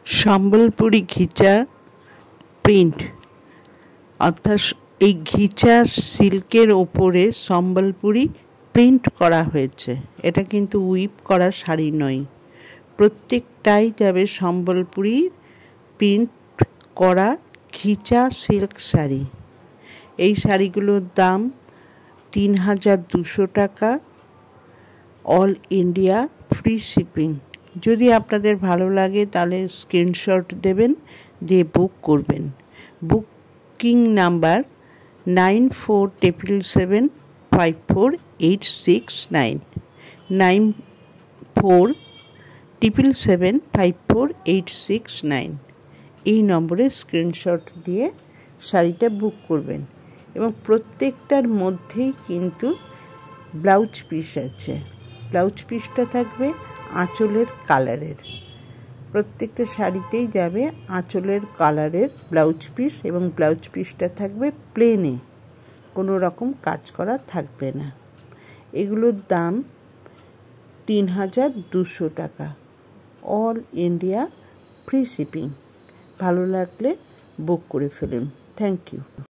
সম্বলপুরি ঘিচা print অর্থাৎ এই ঘিচা সিল্কের ওপরে সম্বলপুরি প্রিন্ট করা হয়েছে। এটা কিন্তু উইভ করা শাড়ি নয়, প্রত্যেকটাই যাবে সম্বলপুরি প্রিন্ট করা ঘিচা সিল্ক শাড়ি। এই শাড়িগুলোর দাম ৩,২০০ টাকা, অল ইন্ডিয়া ফ্রি শিপিং। যদি আপনাদের ভালো লাগে তাহলে স্ক্রিনশট দেবেন, দিয়ে বুক করবেন। Booking number 9477754869, 9477754869। এই নম্বরে স্ক্রিনশট দিয়ে শাড়িটা বুক করবেন। এবং প্রত্যেকটার মধ্যেই কিন্তু ব্লাউজ পিস আছে। ব্লাউজ পিসটা থাকবে আঁচলের কালারের। প্রত্যেকটা শাড়িতেই যাবে আঁচলের কালারের ব্লাউজ পিস, এবং ব্লাউজ পিসটা থাকবে প্লেনে, কোনো রকম কাজ করা থাকবে না। এগুলোর দাম ৩,২০০ টাকা, অল ইন্ডিয়া ফ্রি শিপিং। ভালো লাগলে বুক করে ফেলুন। Thank you.